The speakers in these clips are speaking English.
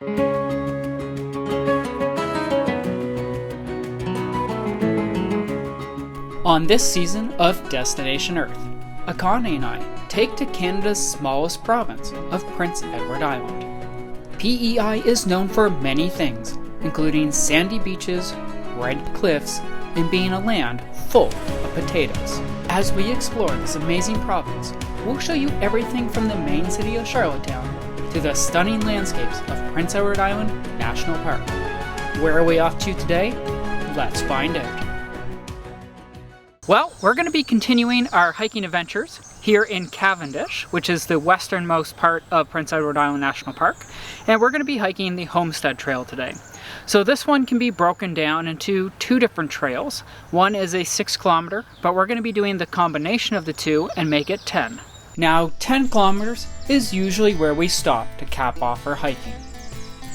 On this season of Destination Earth, Akane and I take to Canada's smallest province of Prince Edward Island. PEI is known for many things, including sandy beaches, red cliffs, and being a land full of potatoes. As we explore this amazing province, we'll show you everything from the main city of Charlottetown to the stunning landscapes of Prince Edward Island National Park. Where are we off to today? Let's find out. Well, we're going to be continuing our hiking adventures here in Cavendish, which is the westernmost part of Prince Edward Island National Park, and we're going to be hiking the Homestead Trail today. So this one can be broken down into two different trails. One is a 6 kilometer, but we're going to be doing the combination of the two and make it 10. Now, 10 kilometers is usually where we stop to cap off our hiking.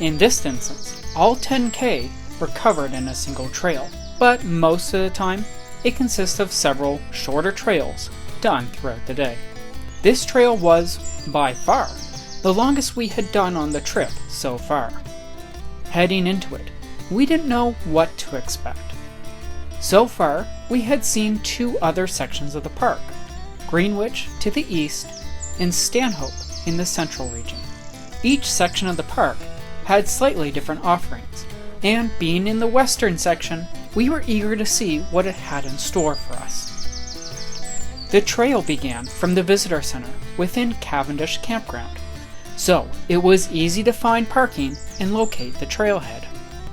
In this instance, all 10K were covered in a single trail, but most of the time, it consists of several shorter trails done throughout the day. This trail was, by far, the longest we had done on the trip so far. Heading into it, we didn't know what to expect. So far, we had seen 2 other sections of the park, Greenwich to the east and Stanhope in the central region. Each section of the park had slightly different offerings, and being in the western section, we were eager to see what it had in store for us. The trail began from the visitor center within Cavendish Campground, so it was easy to find parking and locate the trailhead.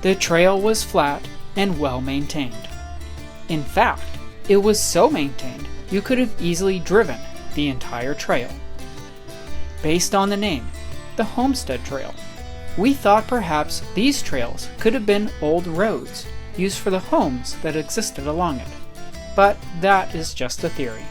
The trail was flat and well maintained. In fact, it was so maintained you could have easily driven the entire trail. Based on the name, the Homestead Trail, we thought perhaps these trails could have been old roads used for the homes that existed along it. But that is just a theory.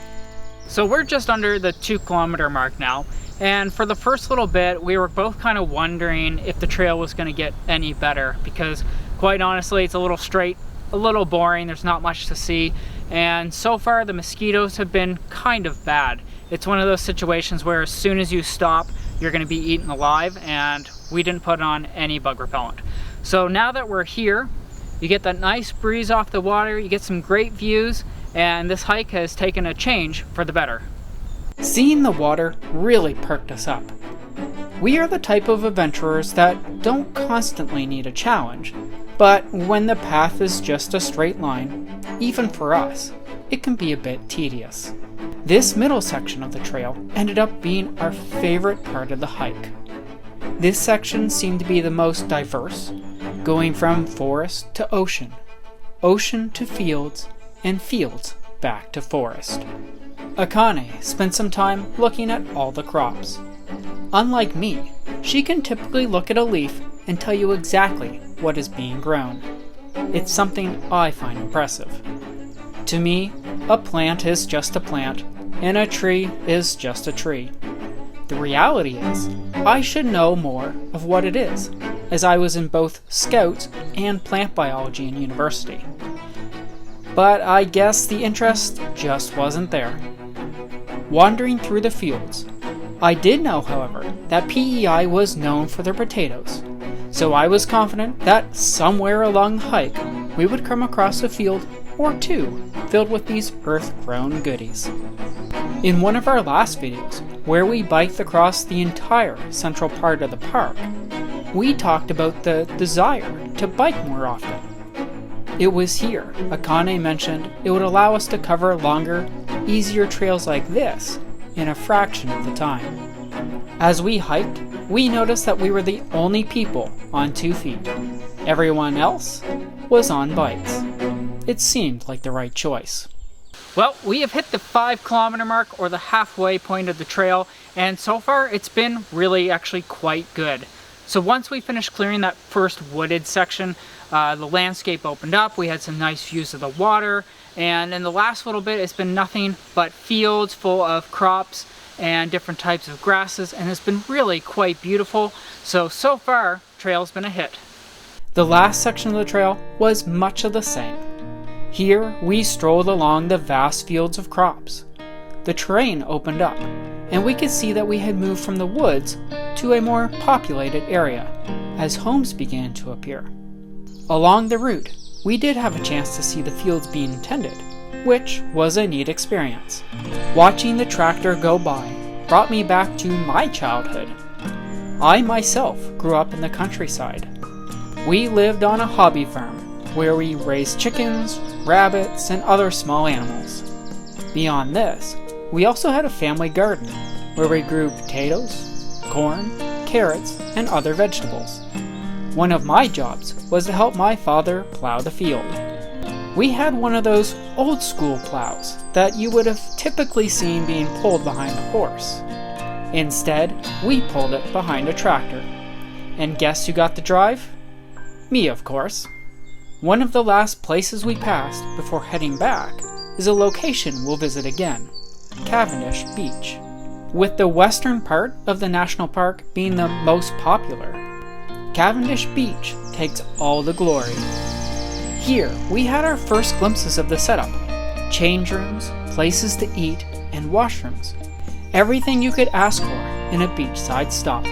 So we're just under the 2 kilometer mark now, and for the first little bit we were both kind of wondering if the trail was going to get any better, because quite honestly it's a little straight, a little boring, there's not much to see, and so far the mosquitoes have been kind of bad. It's one of those situations where as soon as you stop you're going to be eaten alive, and we didn't put on any bug repellent. So now that we're here, you get that nice breeze off the water, you get some great views, and this hike has taken a change for the better. Seeing the water really perked us up. We are the type of adventurers that don't constantly need a challenge, but when the path is just a straight line, even for us, it can be a bit tedious. This middle section of the trail ended up being our favorite part of the hike. This section seemed to be the most diverse, going from forest to ocean, ocean to fields, and fields back to forest. Akane spent some time looking at all the crops. Unlike me, she can typically look at a leaf and tell you exactly what is being grown. It's something I find impressive. To me, a plant is just a plant, and a tree is just a tree. The reality is, I should know more of what it is, as I was in both Scouts and plant biology in university. But I guess the interest just wasn't there. Wandering through the fields, I did know, however, that PEI was known for their potatoes, so I was confident that somewhere along the hike we would come across a field or two filled with these earth-grown goodies. In one of our last videos, where we biked across the entire central part of the park, we talked about the desire to bike more often. It was here Akane mentioned it would allow us to cover longer, easier trails like this in a fraction of the time. As we hiked, we noticed that we were the only people on 2 feet. Everyone else was on bikes. It seemed like the right choice. Well, we have hit the 5 kilometer mark, or the halfway point of the trail, and so far it's been really actually quite good. So once we finished clearing that first wooded section, the landscape opened up, we had some nice views of the water, and in the last little bit it's been nothing but fields full of crops and different types of grasses, and it's been really quite beautiful. So far, trail's been a hit. The last section of the trail was much of the same. Here, we strolled along the vast fields of crops. The terrain opened up, and we could see that we had moved from the woods to a more populated area as homes began to appear. Along the route, we did have a chance to see the fields being tended, which was a neat experience. Watching the tractor go by brought me back to my childhood. I myself grew up in the countryside. We lived on a hobby farm where we raised chickens, rabbits, and other small animals. Beyond this, we also had a family garden where we grew potatoes, corn, carrots, and other vegetables. One of my jobs was to help my father plow the field. We had one of those old school plows that you would have typically seen being pulled behind a horse. Instead, we pulled it behind a tractor. And guess who got the drive? Me, of course. One of the last places we passed before heading back is a location we'll visit again, Cavendish Beach. With the western part of the national park being the most popular, Cavendish Beach takes all the glory. Here, we had our first glimpses of the setup. Change rooms, places to eat, and washrooms. Everything you could ask for in a beachside stop.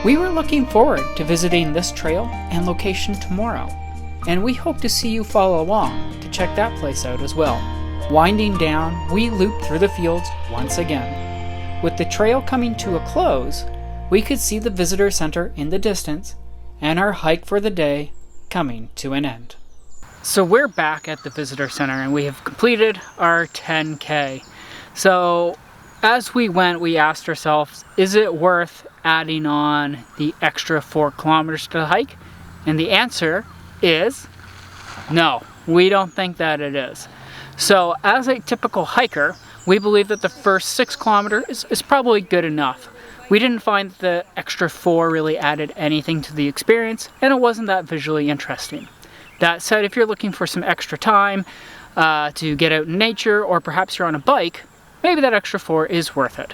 We were looking forward to visiting this trail and location tomorrow, and we hope to see you follow along to check that place out as well. Winding down, we looped through the fields once again. With the trail coming to a close, we could see the visitor center in the distance, and our hike for the day coming to an end. So we're back at the visitor center and we have completed our 10K. So as we went, we asked ourselves, is it worth adding on the extra 4 kilometers to the hike? And the answer is no, we don't think that it is. So as a typical hiker, we believe that the first 6 kilometers is probably good enough. We didn't find that the extra 4 really added anything to the experience, and it wasn't that visually interesting. That said, if you're looking for some extra time to get out in nature, or perhaps you're on a bike, maybe that extra 4 is worth it.